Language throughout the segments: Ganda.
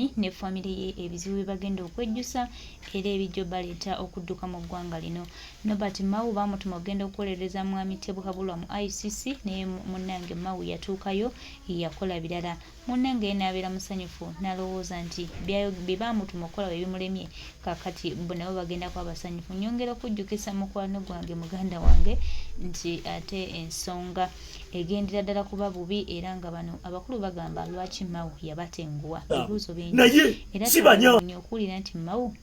Museveni ne family ye ebizibu bagenda okwejjusa era ebijjo baleeta okudduka mu ggwanga lino. Nobert Mao bamutuma ogenda okukolereza mwami Tebuhabulwa mu Icc naye munnange Mao yatuukayo yakola birala. Munnange n'abeera musanyufu n'alowooza nti bye bamutuma okukola bwe bimulemye kakati bo nabo bagenda kuba basanyufu. Nyongera okujjukisa mukwano gwange muganda wange nti ate ensonga egendera ddala kuba bubi era nga bano abakulu bagamba lwaki Mao yabatenguwa ebibuuzo bingi era tebanya okuwulira nti Mao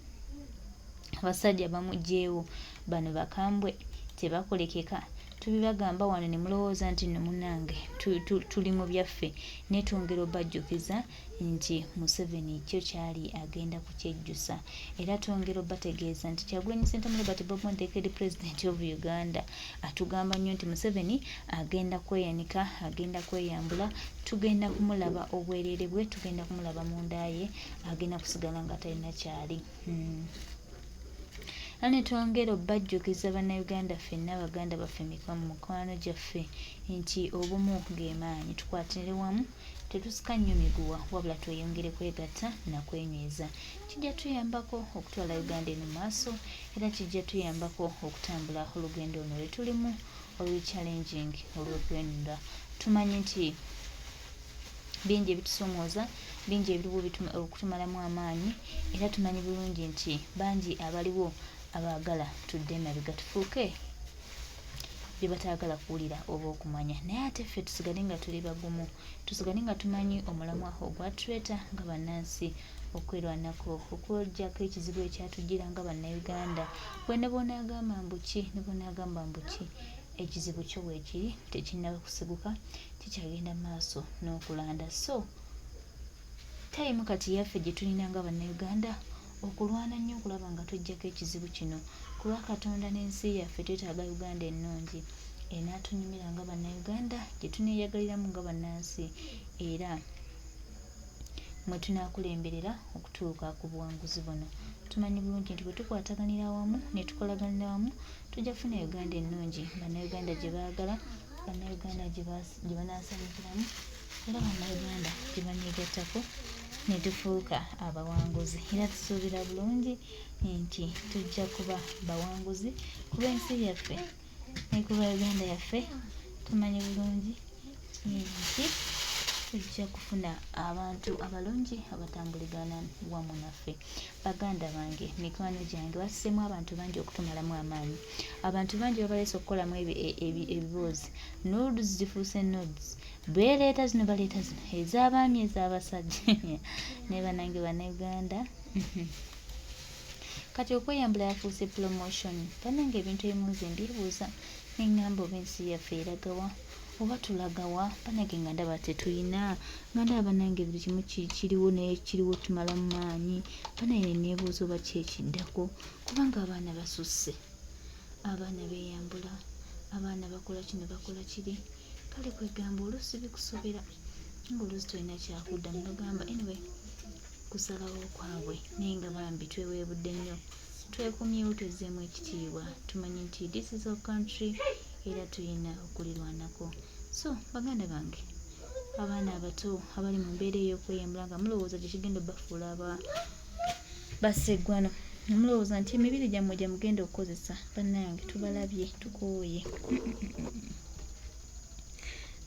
abasajja bamugjeewo bano bakambwe tebakolekeka. Tubibagamba wano ne mulowooza nti nno munnange tuli mu byaffe naye twongera obajjukiza nti Museveni kyo kyali agenda kukyejjusa era twongera obategeeza nti Kyagulanyi Ssentamu Robert Bobi Ndekedi President of Uganda atugamba nnyo nti Museveni agenda kweyanika, agenda kweyambula, tugenda kumulaba obwereere bwe, tugenda kumulaba munda ye, agenda kusigala nga talina kyali. Ane twongera obajjukiza bannayuganda ffenna abaganda baffe mukwano gyaffe nti obumu geemaanyi, tukwatire wamu, tetusika nnyo miguwa wabula tweyongere kwegatta na kwenyweza. Kijja tuyambako okutwala Uganda eno maaso era kijja tuyambako okutambula olugendo luno lwe tulimu olw'challenging olw'okwenunda. Tumanyi nti bingi ebitusomooza, bingi ebiriwo okutumalamu amaanyi era tumanyi bulungi nti bangi abaliwo abaagala tudde emabega tufuuke bye bataagala kuwulira oba okumanya. Naye ate ffe tusigale nga tuli bagumu, tusigale nga tumanyi omulamwa ogwatuleeta nga bannansi okwerwanako, okwoggyako ekizibu ekyatujjira nga bannayuganda. Gwe ne bw'onaagamba mbuki, ne bw'onaagamba mbuki, ekizibu kyo weekiri tekinnaba kusiguka, kikyagenda maaso n'okulanda. So tayimu kati yaffe gye tulina nga bannayuganda okulwana nnyo okulaba nga tujjako ekizibu kino. Ku lwa Katonda n'ensi yaffe twetaaga Uganda ennungi enaatunyumira nga bannayuganda, gye tuneeyagaliramu nga bannansi era mwe tunaakulemberera okutuuka ku buwanguzi buno. Tumanyi bulungi nti bwe tukwataganira wamu ne tukolaganira wamu tujja kufuna Uganda ennungi, bannayuganda gye baagala, bannayuganda gye banaasanyukiramu era bannayuganda gye baneegattako ne tufuuka abawanguzi. Era tusuubira bulungi nti tujja kuba bawanguzi kuba ensi yaffe ne kuba Uganda yaffe. Tumanyi bulungi nti tujja kufuna abantu abalungi abatambuligana wamu naffe. Baganda bange, mikwano gyange, wasiseemu abantu bangi okutumalamu amaanyi. Abantu bangi babaleese okukolamu ebiboozi. Noodles zifuuse noodles. Beeleeta zino baleeta zino ez'abaami ez'abasajja ne bannange bannayuganda. Kati okweyambula yafuuse promotion. Bannange ebintu ebimu nze mbyebuuza ne ngamba oba ensi yaffe eragawa oba tulagawa. Bannange nga ndaba tetulina, nga ndaba bannange buli kimu kiriwo naye kiriwo tumalamu maanyi. Bannange neebuuza oba ki ekiddako kubanga abaana basusse, abaana beeyambula, abaana bakola kino bakola kiri. Kale kwegamba oluusi bikusobera ng'oluusi tolina kyakuddamu bagamba anyway kusalawo kwabwe naye nga bambi tweweebudde nnyo, twekumyewo twezzeemu ekitiibwa. Tumanyi nti this is our country era tulina okulirwanako. So baganda bange, abaana abato abali mu mbeera ey'okweyambula nga mulowooza tekigenda obafuula baseggwano, mulowooza nti emibiri gyammwe gye mugenda okukozesa, bannange tubalabye, tukooye.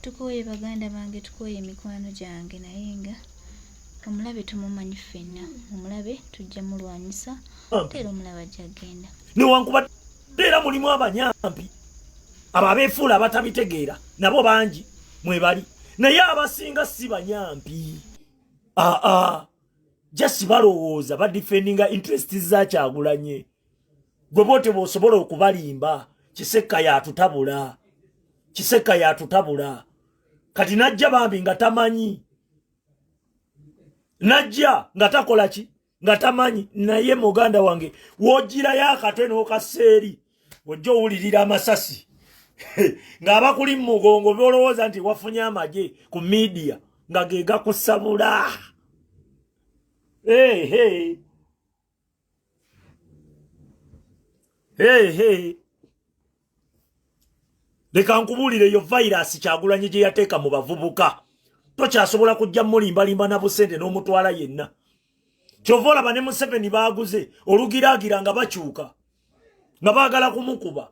Tukooye baganda bange, tukooye mikwano gyange, naye nga omulabe tumumanyi ffenna. Omulabe tujja mulwanyisa era omulaba gyagenda. Newankubadde era mulimu abanyampi abo abeefuula abatabitegeera nabo bangi mwebali, naye abasinga si banyampi. Just balowooza badifendinga interest za Kyagulanyi. Gwe bote bw'osobola okubalimba, Kisekka yatutabula, Kisekka yatutabula. Kati najja bambi nga tamanyi, najja nga takola ki, nga tamanyi. Naye muganda wange wojira yakatwe n'okaseeri wojja owulirira amasasi ng'abakuli mu mugongo byolowooza nti wafunye amagye ku media nga ge gakusabula. Leka nkubuulire yo virus Kyagulanyi gye yateeka mu bavubuka. Tokyasobola kujja mulimbalimba na busente n'omutwala yenna. Chovola bane Museveni baguze olugiragira nga bakyuka nga baagala kumukuba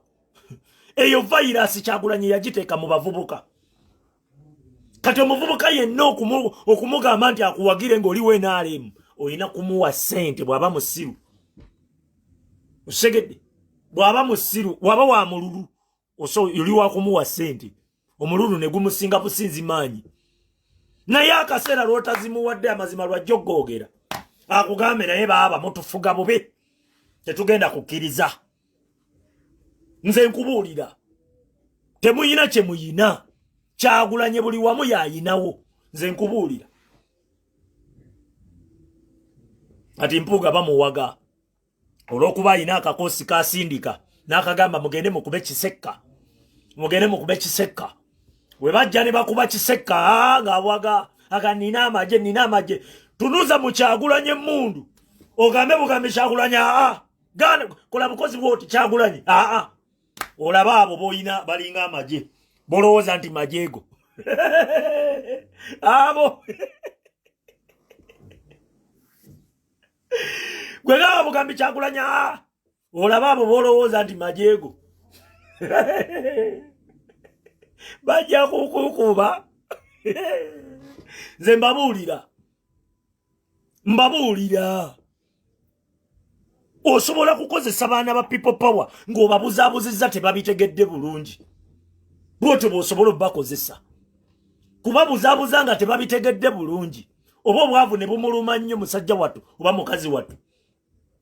eyo virus Kyagulanyi yagiteeka mu bavubuka kati omuvubuka yenna okumugamba nti akuwagire ng'oli NRM oyina kumuwa ssente bw'aba musiru osegedde bw'aba musiru waba wa mululu yoli wa kumuwa ssente omululu ne gumusinga businzi maanyi naye akaseera lw'otazimuwadde amazima lwajja okgoogera akugambe naye baaba mutufuga bube tetugenda kukkiriza nze nkubuulira temuyina kye muyina Kyagulanyi buli wamu yayinawo nze nkubuulira ati mpuuga bamuwaga olw'okuba ayina akakosi kasindika n'akagamba mugende mukube kisekka we bajja ne bakuba kisekka ng'awaga aga nina amagye tunuza mu Kyagulanyi emmundu ogambe bugambe Kyagulanyi gana kola bukozi bwoti Kyagulanyi olaba abo boyina balinga amagye bolowooza nti majego abo gwe gaba bugambe Kyagulanyi olaba abo bolowooza nti majego bajja kukukuba nze mbabuulira osobola kukozesa baana ba people power ng'obabuzaabuzizza tebabitegedde bulungi bwotyo bw'osobola obbakozesa kubabuzaabuza nga tebabitegedde bulungi oba obwavu ne bumuluma nnyo musajja wattu oba mukazi wattu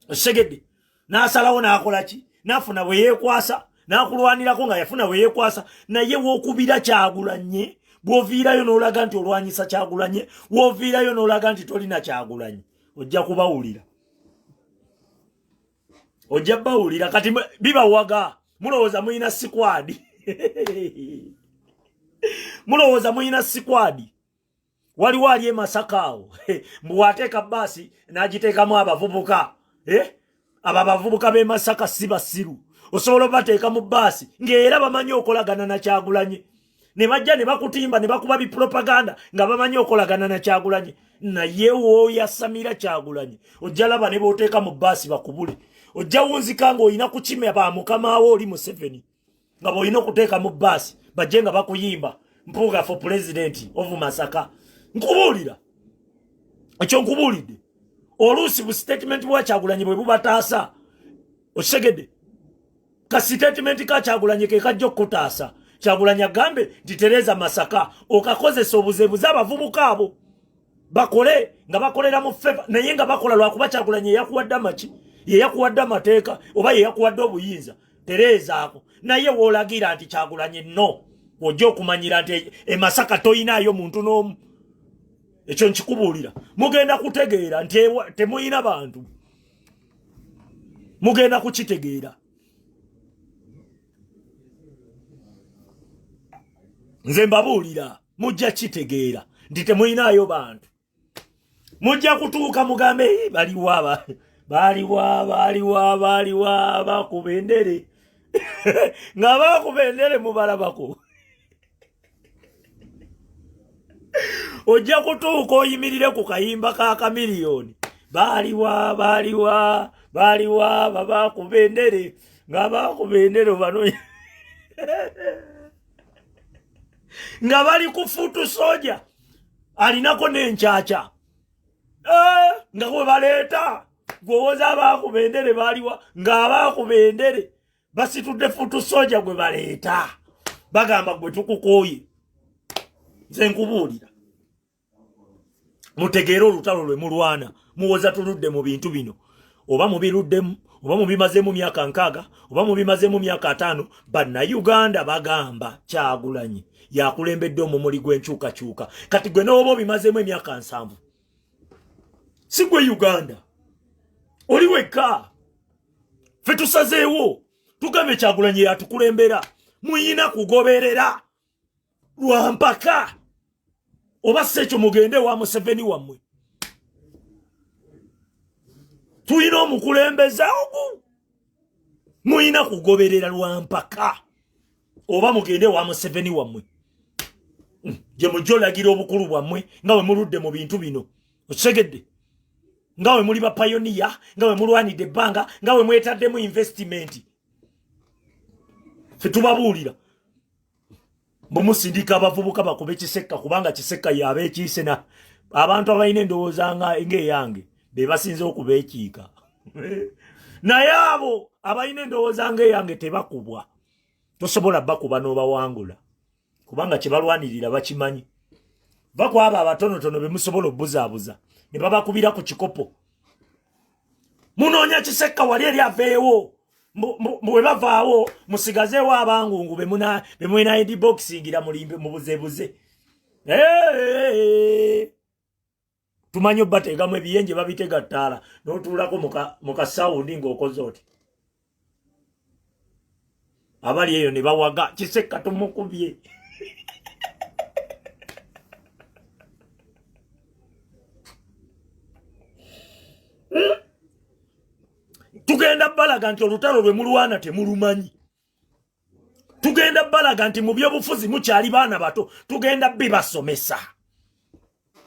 osegedde n'asalawo n'akola ki n'afuna bwe yeekwasa n'akulwanirako nga yafuna bwe yeekwasa naye w'okubira Kyagulanyi bw'oviirayo n'olaga nti olwanyisa Kyagulanyi w'oviirayo n'olaga nti tolina Kyagulanyi ojja kubawulira ojja bawulira kati bibawaga mulowooza muyina sikwadi mulowooza muyina sikwadi waliwo ali Masaka awo mbwateeka bbaasi n'agiteekamu abavubuka abo abavubuka b'e Masaka si basiru osobola obateeka mu bbaasi ng'era bamanyi okolagana na Kyagulanyi ne bajja ne bakutimba ne bakuba bipropaganda nga bamanyi okolagana na Kyagulanyi naye w'oyasamira Kyagulanyi ojja laba ne b'oteeka mu bbaasi bakubule ojja wunzika ng'olina kukimya ba mukama wo oli Museveni nga bw'olina okuteeka mu bbaasi bajje nga bakuyimba mpuuga for president of Masaka nkubuulira ekyo nkubuulidde oluusi bu statement bwa Kyagulanyi bwe bubataasa osegedde ka statement ka Kyagulanyi ke kajja okutaasa Kyagulanyi agambe nti Tereza Masaka okakozesa obuzeebuze abavubuka abo bakole nga bakolera mu favor naye nga bakola lwakuba Kyagulanyi yakuwadde amaki yakuwadde amateeka oba yakuwadde obuyinza Tereza ako naye woolagira nti Kyagulanyi no ojja okumanyira nti e Masaka toyinaayo muntu n'omu ekyo nkikubuulira mugenda kutegeera nti temuyina bantu mugenda kukitegeera nze mbabuulira mujja kitegeera nti temuyinaayo bantu mujja kutuuka mugambe baliwa bakubendere nga bakubendere mubalabako ojja kutuuka oyimirire ku kayimba ka kamiliyoni baliwa babakubendere nga bakubendere bano nga bali ku futu soja alinako n'enkyakya nga kwe baleeta gwowoza abakubendere baliwa nga abakubendere basitudde futu soja gwe baleeta bagamba gwe tukukooye nze nkubuulira mutegeere olutalo lwe mulwana muwoza tuludde mu bintu bino oba mubiruddemu oba mubimazemu myaka 6 oba mubimazemu myaka 5 bannayuganda bagamba Kyagulanyi yakulembedde omumuli gw'enkyukakyuka kati gwe n'oba obimazemu emyaka 7 si gwe Uganda oli wekka ffe tusazeewo tugambe Kyagulanyi yatukulembera muyina kugoberera lwampaka oba si ekyo mugende wa Museveni wammwe tuyina omukulembeza ogu muyina kugoberera lwampaka oba mugende wa Museveni wammwe gye mujja olagira obukulu bwammwe nga bwe muludde mu bintu bino okisegedde ngawe muli ba pioneer ngawe mulwanidde ebbanga ngawe mwetaddemu investment fetubabulira bomusindika abavubuka bakube kisekka kubanga kisekka yabe ekisena abantu abalina endowooza ng'eyange be basinze okubeekiika naye abo abalina endowooza ng'eyange tebakubwa tosobola bakuba n'obawangula kubanga kyebalwanirira bakimanyi bakwaba abatonotono be musobola obuzaabuza ne babakubira ku kikopo munoonya kisekka wali eri aveewo bwe bavaawo musigazeewo abangungu be mwena ediboxingira mulimbe mu buzebuze tumanyi obbateegamu ebiyenje babitega ttaala n'otuulako mu kasawundi ng'okoze oti abali eyo ne bawaga kisekka tumukubye tugenda balaga nti olutalo lwe mulwana temulumanyi tugenda balaga nti mu byobufuzi mukyali baana bato tugenda bibasomesa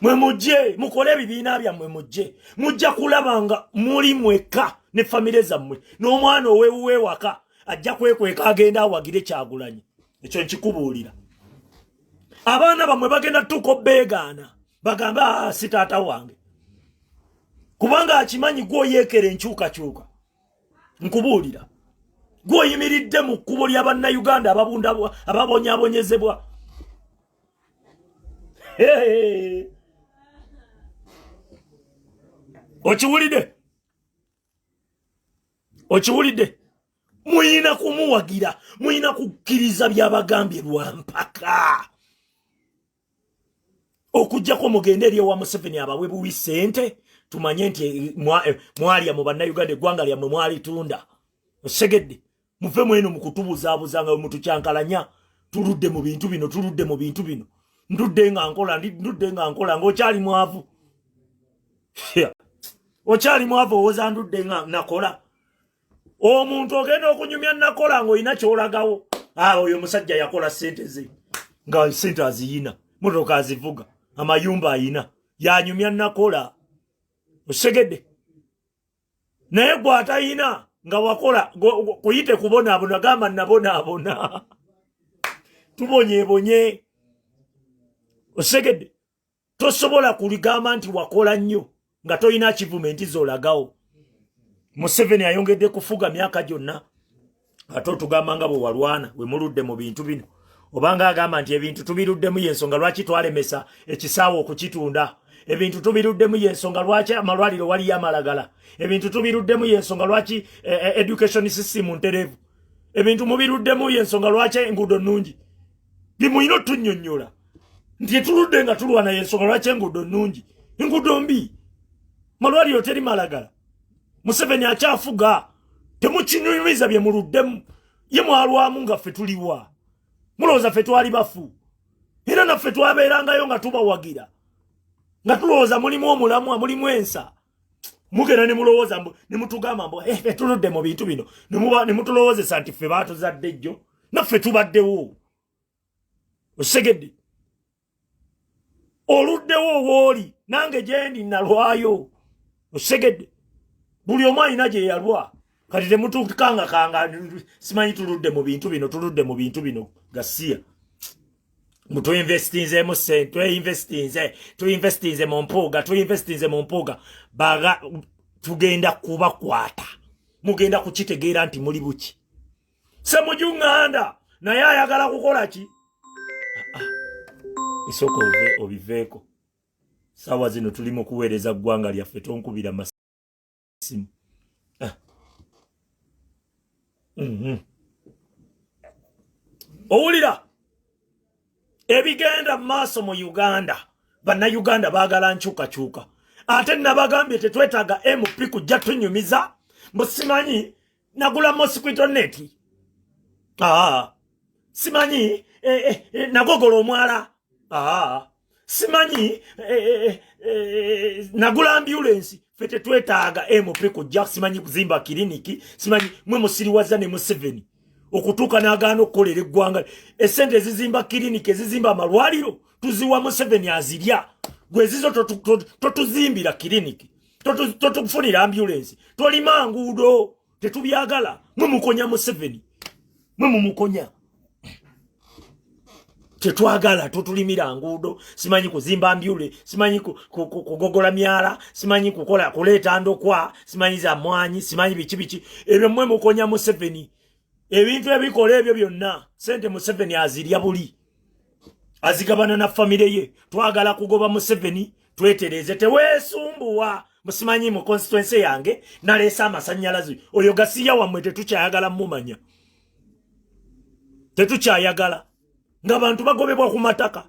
mwe mujje mukole ebibiina byammwe mujja kulaba nga muli mweka ne famire zammwe n'omwana owewuwe waka ajja kwekweka agenda awagire Kyagulanyi ekyo nkikubuulira abaana bammwe bagenda tuko beegaana bagamba si taata wange kubanga akimanyi gwoyeekera enkyukakyuka nkubuulira gwoyimiridde mu kkubo lya bannayuganda ababonyaabonyezebwa okiwulidde muyina kumuwagira muyina kukkiriza byabagambye lwampaka okujjako mugende eri ewa Museveni abawe buwi ssente tumanye nti mwalya mu bannayuganda eggwanga lyammwe mwalitunda osegedde muve mweno mu kutubuzaabuza nga mutukyankalanya tuludde mu bintu bino ndudde nga nkola ng'okyali mwavu okyali mwavu owooza ndudde nga nakola omuntu ogenda okunyumya nakola ng'olina kyolagawo oyo omusajja yakola ssente ze nga ssente aziyina motoka azivuga amayumba ayina yanyumya nakola osegedde naye gwatayina nga wakola kuyite kubonaabona gamba nabonaabona tubonyebonye osegedde tosobola kuligamba nti wakola nnyo nga toyina achievement zolagawo Museveni ayongedde kufuga myaka gyonna ate otugamba nga bwe walwana we muludde mu bintu bino obanga agamba nti ebintu tubiruddemu yensonga lwaki twalemesa ekisaawo okukitunda ebintu tubiruddemu yensonga lwaki amalwaliro waliyo amalagala ebintu tubiruddemu yensonga lwaki education system nterevu ebintu mubiruddemu yensonga lwaki enguudo nnungi bimuyina otunnyonnyola nti tuludde nga tulwana yensonga lwaki enguudo nnungi enguudo mbi malwaliro teri malagala Museveni akyafuga temukinyumiza bye muluddemu ye mwalwamu nga ffe tuliwa mulowooza ffe twali bafu era naffe twabeerangayo nga tubawagira nga tulowooza mulimu omulamwa mulimu ensa mugenda ne mulowooza ne mutugamba mbu ffe tuludde mu bintu bino ne mutulowoozesa nti ffe baatuzadde jjo naffe tubaddewo osegedde oluddewo wooli nange gyendi nalwayo osegedde buli omu alina gye yalwa kati temutukangakanga simanyi tuludde mu bintu bino gasiya mutwinvestinzemu tuyinvestinze mu mpuuga baga tugenda kubakwata mugenda kukitegeera nti muli buki se mujuŋŋanda naye ayagala kukola ki isoko obiveeko sawa zino tulimu kuweereza ggwanga lyaffe tonkubira masimu owulira ebigenda maaso mu Uganda bannayuganda baagala nkyukakyuka ate nabagambye tetwetaaga MP kujja tunyumiza musimanyi nagula mosquito net simanyi nagogola omwala simanyi nagula ambulance ffe tetwetaaga MP kujja simanyi kuzimba kiriniki simanyi mwe musiriwaza ne Museveni okutuuka n'agaana okukolera eggwanga essente ezizimba kiriniki ezizimba amalwaliro tuziwa Museveni azirya gwe ezizo totuzimbira kiriniki totufunira ambulance tolima nguudo tetubyagala mumukonya Museveni mumukonya tetwagala tutulimira nguudo simanyi kuzimba ambulance simanyi kugogola myala simanyi kuleeta ndokwa simanyi za mwanyi simanyi bichi ebyo mwe mukonya Museveni ebintu ebikola ebyo byonna sente Museveni azirya buli azigabana na family ye twagala kugoba Museveni twetereze teweesumbuwa musimanyi mu constituency yange nalesa amasanyalazi oyo gasiya wamwe tetukyayagala mumanya tetukyayagala ng'abantu bagobebwa ku mataka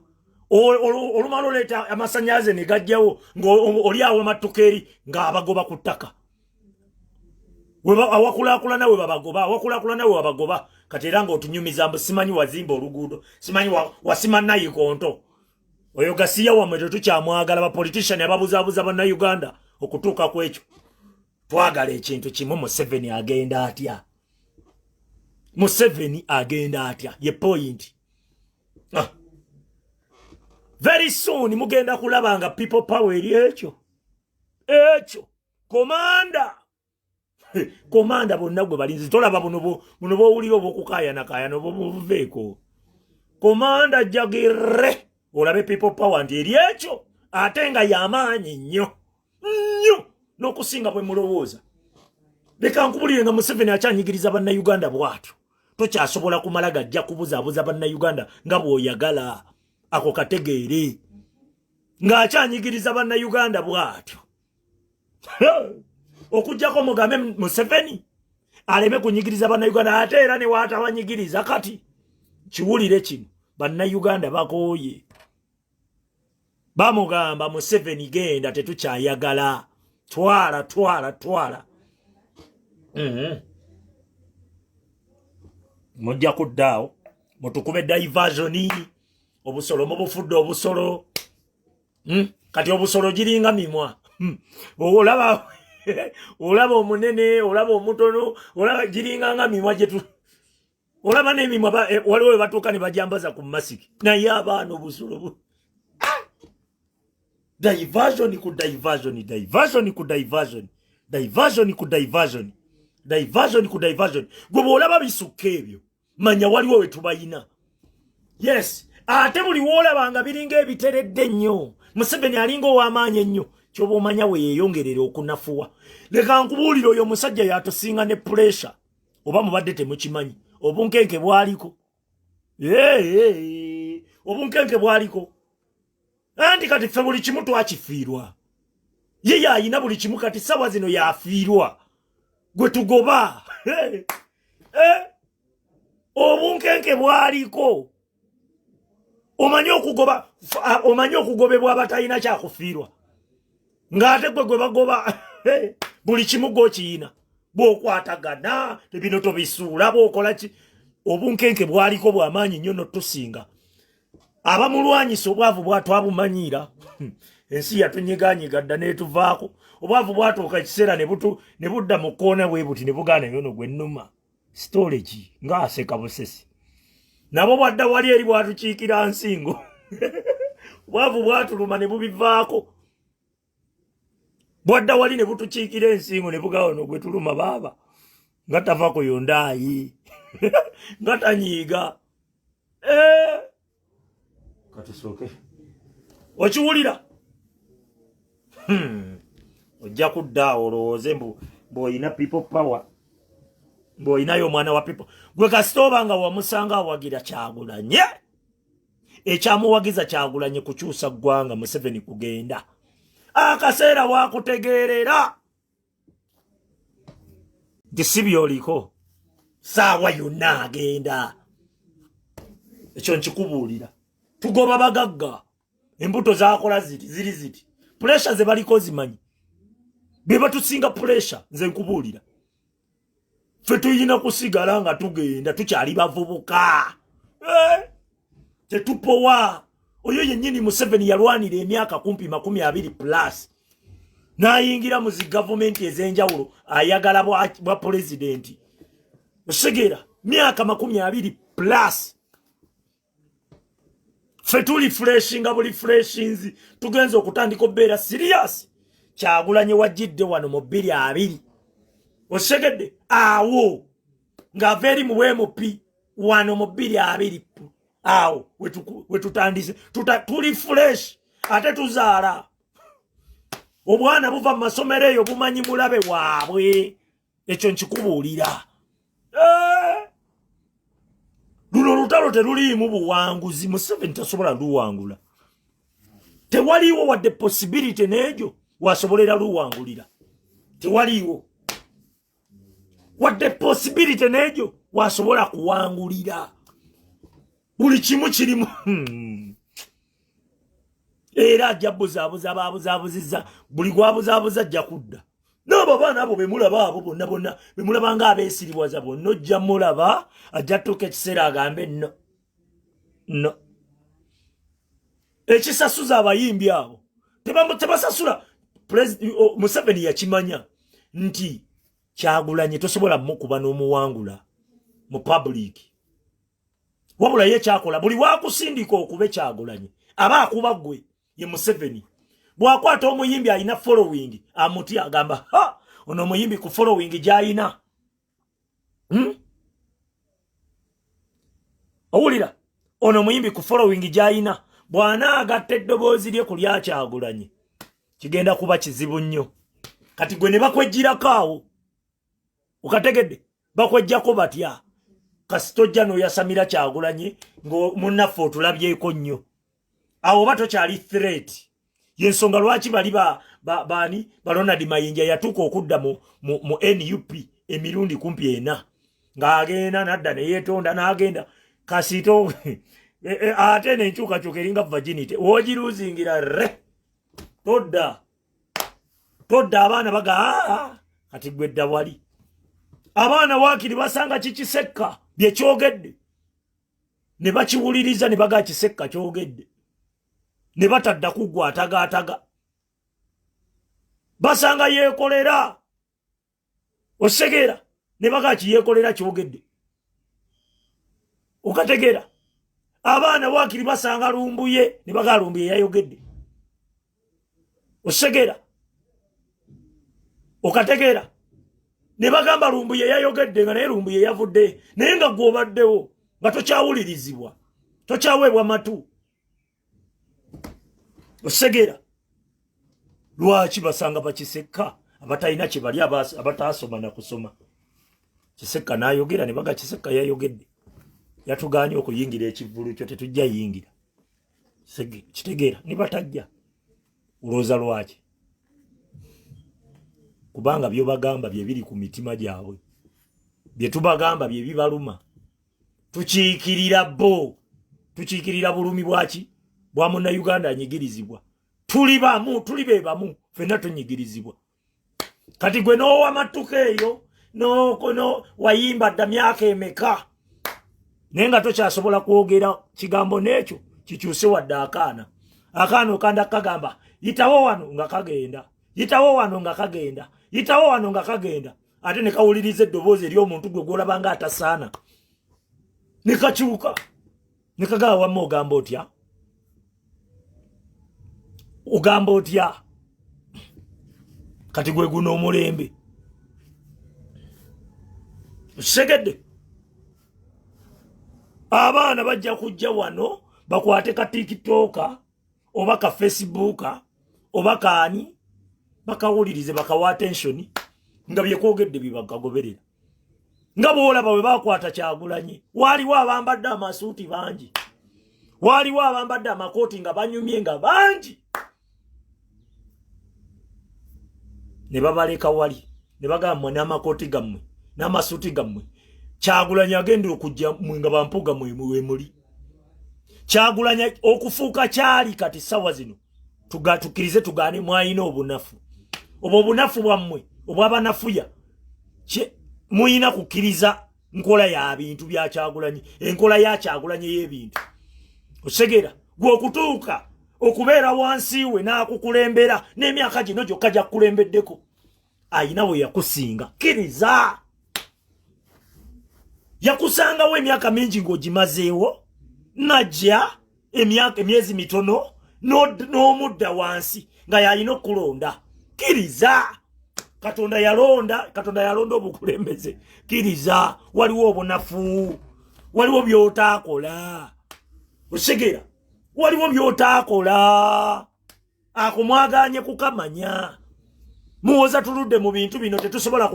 olumalo leeta amasanyalazi ne gajjawo ng'oli awo matukeri ng'abagoba ku ttaka awakulakulana we babagoba kati era ng'otunyumiza mbu simanyi wazimba oluguudo simanyi wasima nayikonto oyo gasiya wamwe tetukyamwagala bapolitician ababuzaabuza bannayuganda okutuuka ku ekyo twagala ekintu kimu Museveni agenda atya ye point very soon mugenda kulaba nga people power eri ekyo komanda bonna gwe balinzi tolaba buno bowulira obwokukaayanakaayana obuveeko komanda jagirre olabe people power nti eri ekyo ate nga y'amaanyi nnyo n'okusinga bwe mulowooza leka nkubulire nga Museveni akyanyigiriza bannayuganda bw'atyo tokyasobola kumala gajja kubuzaabuza bannayuganda nga bw'oyagala ako kategeere ng'akyanyigiriza bannayuganda bw'atyo okujjako mugambe Museveni aleme kunyigiriza bannayuganda ate era ne waatabanyigiriza kati kiwulire kino bannayuganda bakooye bamugamba Museveni genda tetukyayagala twala mujja kuddaawo mutukube diversion obusolo mubufudde obusolo kati obusolo giringa mimwa olaba omunene olaba omutono olaba giringa nga mimwa gyetu olaba n'emimwa waliwo we batuuka ne bajambaza ku masiki naye abaana obusolo diversion ku diversion gwe bw'olaba bisukka ebyo manya waliwo we tubayina yes ate buli woolabanga biringa ebiteredde nnyo Museveni alinga ow'amaanyi ennyo kyoba omanya we yeeyongerera okunafuwa leka nkubuulire oyo omusajja yatusinga ne pressure oba mubadde temukimanyi obunkenke bwaliko obunkenke bwaliko anti kati ffe buli kimu twakifiirwa ye yayina buli kimu kati sawa zino yafiirwa gwe tugoba obunkenke bwaliko omanyi okugobebwa abatalina kyakufiirwa ng'ate gwe bagoba buli kimu gw'okiyina bw'okwatagana ebino tobisuula bw'okola ki obunkenke bwaliko bw'amaanyi nnyo notusinga abamulwanyisa obwavu bwatwabumanyiira ensi yatunyiganyiga dda neetuvaako obwavu bwatuuka ekiseera ne budda mu kkoona bwe buti ne bugaana yono gwe nnuma storage ng'aseka busesi nabo bwadda wali eri bwatukiikira nsingo obwavu bwatuluma ne bubivaako bwadda wali ne butukiikira ensingo ne bugawo no gwe tuluma baaba nga tavaako yondaayi nga tanyiiga katusooke okiwulira ojja kuddaawo olowooze bw'olina people power bw'olinayo omwana wa people gwe kasita oba nga wamusanga awagira Kyagulanye ekyamuwagiza Kyagulanye kukyusa ggwanga Museveni kugenda akaseera waakutegeerera nti si byoliko saawa yonna agenda ekyo nkikubuulira tugoba bagagga embuto zakola ziri ziti pressure ze baliko zimanyi be batusinga pressure nze nkubuulira ffe tuyina kusigala nga tugenda tukyali bavubuka tetupowa oyo yennyini Museveni yalwanira emyaka kumpi 20+ n'ayingira mu zi gavumenti ez'enjawulo ayagala bwa pulezidenti osigera myaka 20+ ffe tuli freshinga buli freshinzi tugenza okutandika obeera serious Kyagulanyi wajjidde wano mu 2020 osegedde awo ng'ava eri mu BMP wano mu 2020 awo wetutandise tuli fresh ate tuzaala obwana buva mu masomero eyo bumanyi mulabe waabwe ekyo nkikubuulira luno olutalo teruliimu buwanguzi. Museveni tasobola luwangula, tewaliiwo wadde possibility n'egyo wasobolera luwangulira, tewaliiwo wadde possibility n'egyo wasobola kuwangulira. Buli kimu kirimu era ajja buzaabuza baabuzaabuziza, buli gwabuzaabuza ajja kudda. N'abo baana abo bemulaba abo bonna bonna bemulaba ng'abeesiribwaza bonna ojja mulaba ajja tuuka ekiseera agambe no ekisasuza abayimbi abo tebasasula. Museveni yakimanya nti Kyagulanyi tosobola mukuba n'omuwangula mu public, wabula ye kyakola buli wakusindika okube Kyagulanyi aba akuba gwe ye Museveni. Bwakwata omuyimbi alina following amuti agamba ono omuyimbi ku following gy'alina owulira ono omuyimbi ku following gy'alina bw'anaagatta eddoboozi lye ku lya Kyagulanyi kigenda kuba kizibu nnyo. Kati gwe ne bakwejjirako awo okategedde bakwejjako batya kasitojja n'oyasamira Kyagulanyi ng'omunnaffe otulabyeko nnyo awo oba tokyali threat. Yensonga lwaki bali baani Ronald Mayinja yatuuka okudda mu NUP emirundi kumpi ena ng'agenda nadda ne yeetonda n'agenda kasito ate n'enkyukakyuka eringa virginity woogiruzingira todda abaana baga kati gwedda wali abaana waakiri basanga kikisekka bye kyogedde ne bakiwuliriza ne baga kisekka kyogedde ne batadda kugwa atagaataga basanga yeekolera osegera ne baga kiyeekolera kyogedde okategera abaana waakiri basanga lumbuye ne baga lumbuye yayogedde osegera okategera ne bagamba lumbuye yayogedde nga naye lumbuye yavudde naye nga gw'obaddewo nga tokyawulirizibwa tokyaweebwa matu osegera lwaki basanga bakisekka abatalina kye bali abataasoma na kusoma. Kisekka n'ayogera ne baga Kisekka yayogedde yatuganye okuyingira ekivulu kyo tetujja yingira kitegeera ne batajja ulooza lwaki kubanga byo bagamba bye biri ku mitima gyabwe bye tubagamba bye bibaluma tukiikirira bulumi bwaki bwa munna Uganda anyigirizibwa tuli be bamu fenna tunyigirizibwa. Kati gwe n'owa matuka eyo no wayimba dda myaka emeka naye nga tokyasobola kwogera kigambo n'ekyo kikyuse wadde akaana okanda kagamba yitawo wano nga kagenda yitawo wano nga kagenda yitawo wano nga kagenda ate ne kawuliriza eddoboozi ery'omuntu gwe gw'olaba nga atasaana ne kakyuka ne kagaba wamma ogamba otya kati gwe guno omulembe segedde abaana bajja kujja wano bakwate ka TikToka oba ka Facebooka oba kaani bakawulirize bakawa attention nga byekwogedde bibagagoberera nga boolaba bwe bakwata Kyagulanyi waaliwo abambadde amasuuti bangi waaliwo abambadde amakooti nga banyumye nga bangi ne babaleka wali ne bagamba n'amakooti gammwe n'amasuuti gammwe Kyagulanyi agenda okujja nga bampuga mwe muli Kyagulanyi okufuuka kyali kati sawa zino tukkirize tugaane mwayina obunafu obunafu bwammwe obw'abanafuya muyina kukkiriza nkola ya bintu bya Kyagulanyi enkola ya Kyagulanyi y'ebintu osegera gwe okutuuka okubeera wansi we n'akukulembera n'emyaka gino gyokka gyakulembeddeko ayina bwe yakusinga kkiriza yakusangawo emyaka mingi ng'ogimazeewo najja emyezi mitono n'omudda wansi nga yalina okulonda kiriza katonda yalonda obukulembeze kiriza waliwo obunafu waliwo byotakola osigera waliwo byotakola akumwaganye kukamanya muwoza tuludde mu bintu bino tetusobola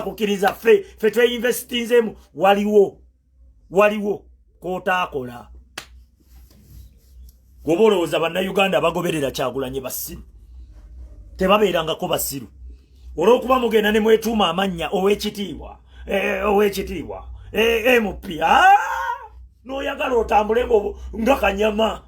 kukiriza fe tweinvestinzemu waliwo kotakola gobolowooza bannayuganda bagoberera Kyagulanyi basiru tebabeerangako basiru olw'okuba mugenda ne mwetuuma amannya ow'ekitiibwa MP n'oyagala otambule nga kanyama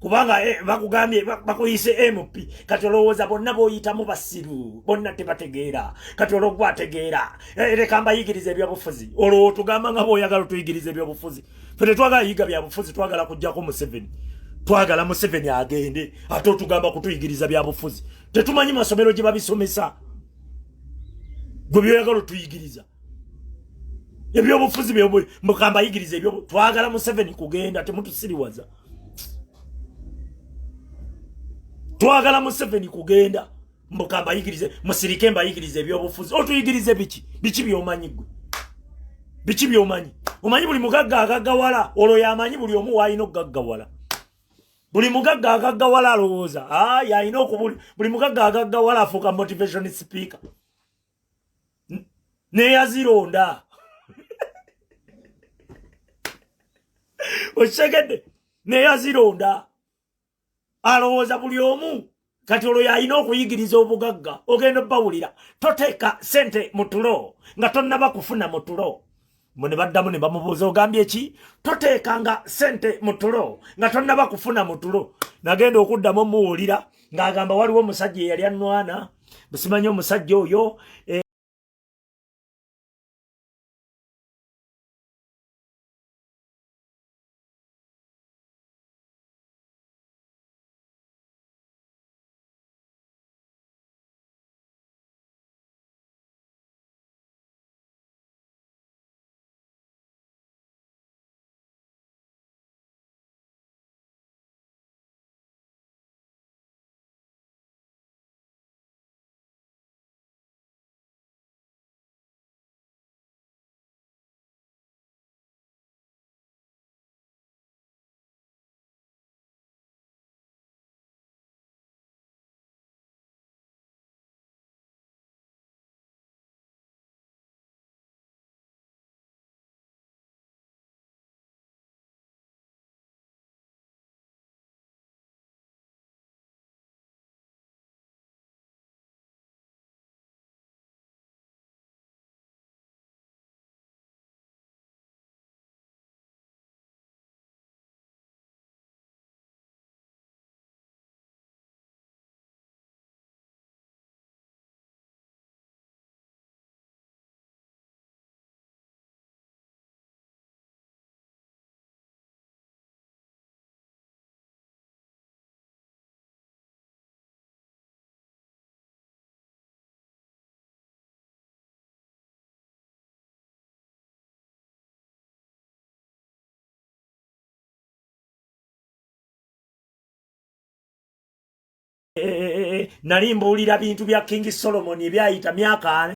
kubanga bakugambye bakuyise MP kati olowooza bonna b'oyitamu basiru bonna tebategeera kati olw'ogwategeera leka mbayigiriza ebyobufuzi olwo tugamba nga bw'oyagala otuyigiriza ebyobufuzi fe tetwagala yiga byabufuzi twagala kujjako Museveni twagala Museveni agende ate otugamba kutuyigiriza byabufuzi tetumanyi masomero gye babisomesa gwe byoyagala otuyigiriza ebyobufuzi mukamba yigiriza ebyo twagala Museveni kugenda temutusiriwaza twagala Museveni kugenda mukamba yigirize musirike mbayigirize ebyobufuzi otuyigirize biki byomanyi gwe biki byomanyi omanyi buli mugagga agaggawala olwo yamanyi buli omu wayina okugaggawala buli mugagga agaggawala alowooza yayina okubuli buli mugagga agaggawala afuuka motivation speaker neyazironda okitegedde neyazironda alowooza buli omu kati olwo yalina okuyigiriza obugagga ogenda obbawulira toteeka sente mu tulo nga tonnaba kufuna mu tulo ne baddamu ne bamubuuza ogambye ki toteekanga sente mu tulo nga tonnaba kufuna mu tulo nagenda okuddamu omuwulira ng'agamba waliwo omusajja eyali annwana busimanyi omusajja oyo nali mbuulira bintu bya King Solomon ebyayita myaka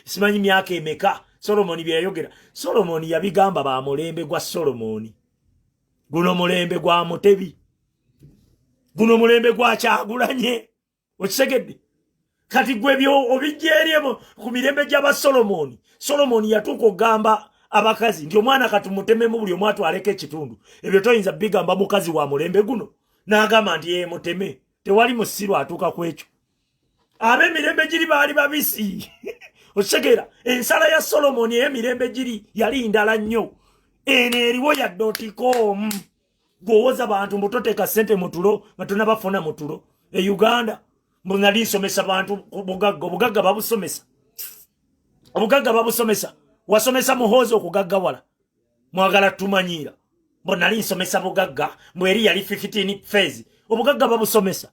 simanyi myaka emeka Solomon byayogera Solomon yabigamba ba mulembe gwa Solomon guno mulembe gwa Mutebi guno mulembe gwa Kyagulanye okisegedde kati gwe byo obijeryemo ku mirembe gy'aba Solomon yatuuka ogamba abakazi nti omwana katumutememu buli omwatu aleke ekitundu ebyo toyinza bigamba mukazi wa mulembe guno n'agamba nti ye muteme tewali musiru atuuka ku ekyo ab'emirembe giri baali babisi okisegera ensala ya Solomon ey'emirembe giri yali ndala nnyo eno eriwo yadde.com gwowoza bantu mbutoteeka ssente mu tulo nga tonabafuna mu tulo e Uganda mbunali nsomesa bantu obugagga babusomesa obugagga babusomesa wasomesa muhoozi okugaggawala mwagala tumanyira mbonali nsomesa bugagga mbweri yali 15 phase obugagga babusomesa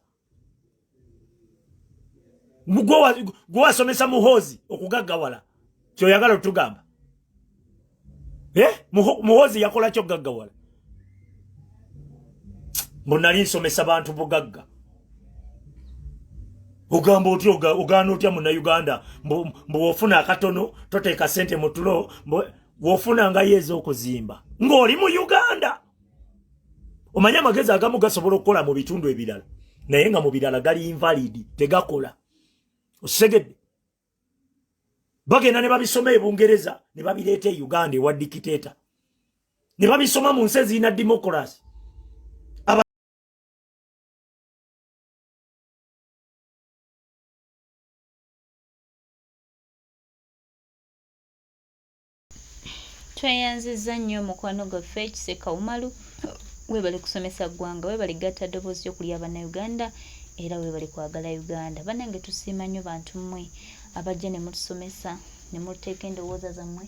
gwe wasomesa muhoozi okugaggawala kyoyagala otugamba muhoozi yakola kyo gaggawala mbonali nsomesa bantu bugagga ogamba otya ogaana otya muna Uganda mbwofuna akatono toteeka sente mu tulo bwofuna nga yeeza okuzimba ng'oli mu Uganda omanya amagezi agamu gasobola okukola mu bitundu ebirala naye nga mu birala gali invalid tegakola osegedde bagenda ne babisoma e Bungereza ne babireeta e Uganda ewa dikiteeta ne babisoma mu nsi ezirina democracy tweyanziza nnyo mukwano gwaffe Ekiseka Umalu webale kusomesa ggwanga webale gatta ddoboozi okuli Abannayuganda era webale kwagala Uganda bannange tusiima nnyo bantu mmwe abajja ne mutusomesa ne muteeka endowooza zammwe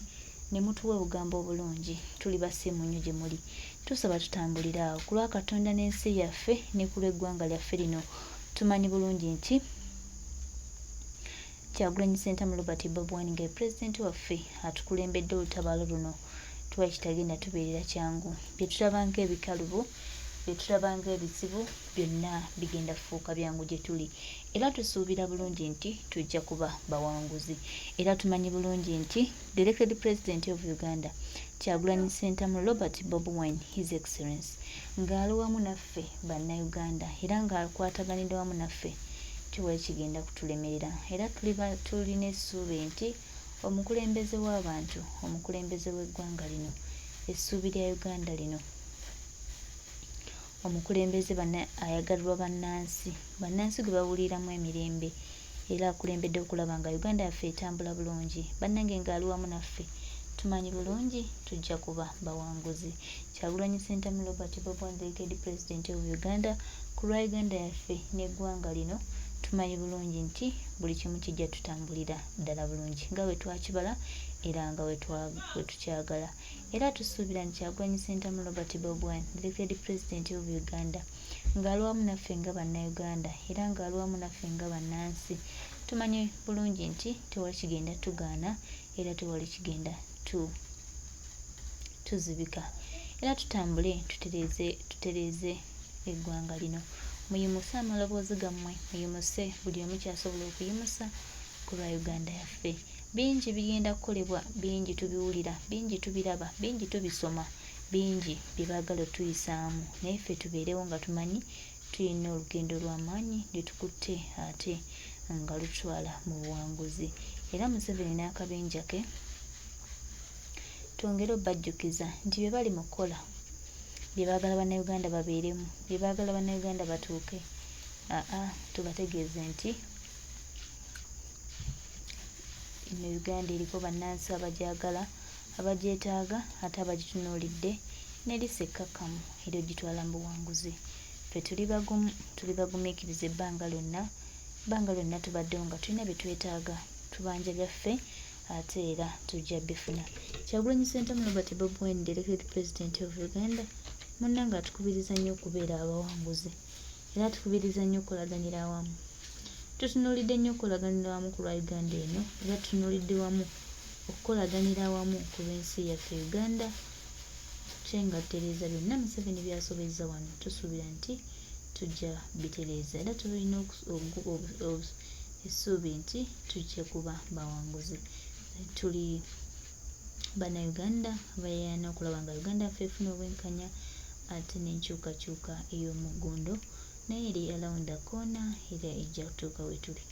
ne mutuwa obugambo obulungi tuli basiimu nnyo gye muli tusaba tutambulira awo ku lwa Katonda n'ensi yaffe ne ku lw'eggwanga lyaffe lino tumanyi bulungi nti Kyagulanyi Ssentamu Robert Bobi Wine nga pulezidenti waffe atukulembedde olutabaalo luno tuwa kitagenda tubeerera kyangu bye tulabanga ebikalubo bye tulabanga ebizibu byonna bigenda fuuka byangu gye tuli era tusuubira bulungi nti tujja kuba bawanguzi era tumanyi bulungi nti the elected president of Uganda Kyagulanyi Ssentamu Robert Bobi Wine His Excellency ng'ali wamu naffe Bannayuganda era ng'akwataganidde wamu naffe kiwa kigenda kutulemerera era tulina essuubi nti omukulembeze w'abantu omukulembeze w'eggwanga lino essuubi lya Uganda lino omukulembeze ayagalirwa bannansi gwe bawuliramu emirembe era akulembedde okulaba nga Uganda yaffe etambula bulungi bannange ng'ali wamu naffe tumanyi bulungi tujja kuba bawanguzi Kyagulanyi Ssentamu Robert Bobi Wine elected president of Uganda ku lwa Uganda yaffe n'eggwanga lino tumanyi bulungi nti buli kimu kijja tutambulira ddala bulungi nga bwe twakibala era nga bwe tukyagala era tusuubira nti Kyagulanyi Ssentamu Robert Bobi Wine elected president of Uganda ng'ali wamu naffe nga Bannayuganda era ng'ali wamu naffe nga bannansi tumanyi bulungi nti tewali kigenda tugaana era tewali kigenda tuzibika era tutambule tutereeze eggwanga lino muyimuse amaloboozi gammwe muyimuse buli omu kyasobola okuyimusa ku lwa Uganda yaffe bingi bigenda kukolebwa bingi tubiwulira bingi tubiraba bingi tubisoma bingi bye baagala otuyisaamu naye ffe tubeerewo nga tumanyi tulina olugendo lw'amaanyi lwe tukutte ate nga lutwala mu buwanguzi era Museveni n'akabinja ke twongere obbajjukiza nti bye bali mu kukola bye baagala Bannayuganda babeeremu bye baagala Bannayuganda batuuke tubategeeze nti ino Uganda eriko bannansi abagyagala abagyetaaga ate abagitunuulidde n'erisa ekkakkamu era ogitwala mu buwanguzi ffe tuli bagumiikiriza ebbanga lyonna tubaddewo nga tulina bye twetaaga tubanja byaffe ate era tujja bifuna Kyagulanyi Ssentamu Robert Bobi Wine elected president of Uganda munnange atukubiriza nnyo okubeera abawanguzi era atukubiriza nnyo okukolaganira awamu tutunuulidde nnyo okukolaganira awamu ku lwa Uganda eno era tutunuulidde wamu okukolaganira awamu ku lw'ensi yaffe Uganda kyengattereeza byonna Museveni byasobezza wano tusuubira nti tujja bitereeza era tulina essuubi nti tujja kuba bawanguzi. Tuli Bannayuganda abayana okulaba nga Uganda yaffe efuna obwenkanya ate n'enkyukakyuka ey'omuggundo naye eri around the corner era ejja kutuuka we tuli.